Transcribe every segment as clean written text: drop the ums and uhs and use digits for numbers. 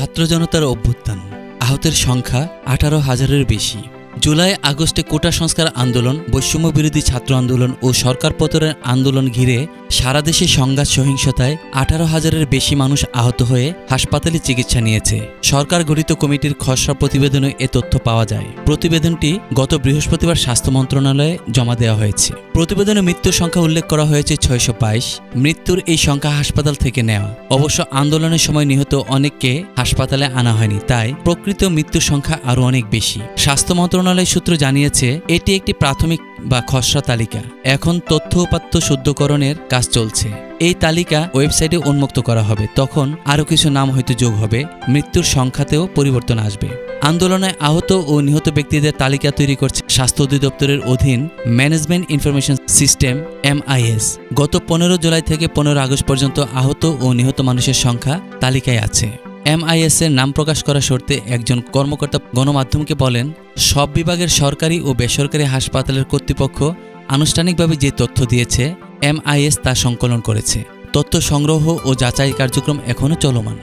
ছাত্র জনতার অভ্যুত্থান, আহতের সংখ্যা 18,000-এর বেশি। জুলাই আগস্টে কোটা সংস্কার আন্দোলন, বৈষম্য বিরোধী ছাত্র আন্দোলন ও সরকার পতনের আন্দোলন ঘিরে সারা দেশে সংঘাত সহিংসতায় 18,000-এর বেশি মানুষ আহত হয়ে হাসপাতালে চিকিৎসা নিয়েছে। সরকার গঠিত কমিটির খসড়া প্রতিবেদনে এ তথ্য পাওয়া যায়। প্রতিবেদনটি গত বৃহস্পতিবার স্বাস্থ্য মন্ত্রণালয়ে জমা দেওয়া হয়েছে। প্রতিবেদনে মৃত্যুর সংখ্যা উল্লেখ করা হয়েছে 622। মৃত্যুর এই সংখ্যা হাসপাতাল থেকে নেওয়া। অবশ্য আন্দোলনের সময় নিহত অনেককে হাসপাতালে আনা হয়নি, তাই প্রকৃত মৃত্যুর সংখ্যা আরও অনেক বেশি। স্বাস্থ্য মন্ত্রণালয় সূত্র জানিয়েছে, এটি একটি প্রাথমিক বা খসড়া তালিকা। এখন তথ্য উপাত্ত শুদ্ধকরণের কাজ চলছে। এই তালিকা ওয়েবসাইটে উন্মুক্ত করা হবে, তখন আরও কিছু নাম হয়তো যোগ হবে, মৃত্যুর সংখ্যাতেও পরিবর্তন আসবে। আন্দোলনে আহত ও নিহত ব্যক্তিদের তালিকা তৈরি করছে স্বাস্থ্য অধিদপ্তরের অধীন ম্যানেজমেন্ট ইনফরমেশন সিস্টেম MIS। গত 15 জুলাই থেকে 15 আগস্ট পর্যন্ত আহত ও নিহত মানুষের সংখ্যা তালিকায় আছে। MIS এর নাম প্রকাশ করা শর্তে একজন কর্মকর্তা গণমাধ্যমকে বলেন, সব বিভাগের সরকারি ও বেসরকারি হাসপাতালের কর্তৃপক্ষ আনুষ্ঠানিকভাবে যে তথ্য দিয়েছে, MIS তা সংকলন করেছে। তথ্য সংগ্রহ ও যাচাই কার্যক্রম এখনও চলমান।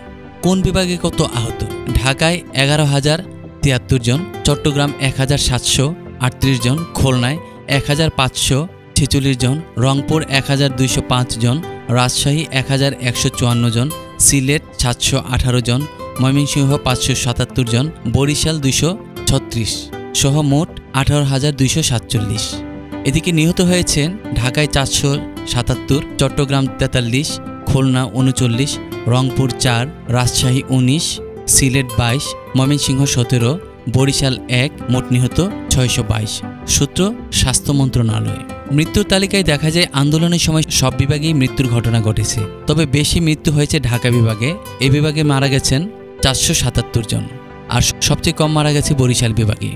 কোন বিভাগে কত আহত? ঢাকায় 11,073 জন, চট্টগ্রাম 1,738 জন, খুলনায় 1,546 জন, রংপুর 1,205 জন, রাজশাহী 1,154 জন, সিলেট 718 জন, ময়মনসিংহ 577 জন, বরিশাল 236 সহ মোট 18,247। এদিকে নিহত হয়েছেন ঢাকায় 477, চট্টগ্রাম 43, খুলনা 39, রংপুর 4, রাজশাহী 19, সিলেট 22, ময়মনসিংহ 17, বরিশাল 1, মোট নিহত 622। সূত্র স্বাস্থ্য মন্ত্রণালয়। মৃত্যুর তালিকায় দেখা যায় আন্দোলনের সময় সব বিভাগেই মৃত্যুর ঘটনা ঘটেছে, তবে বেশি মৃত্যু হয়েছে ঢাকা বিভাগে। এই বিভাগে মারা গেছেন 477 জন, আর সবচেয়ে কম মারা গেছে বরিশাল বিভাগে।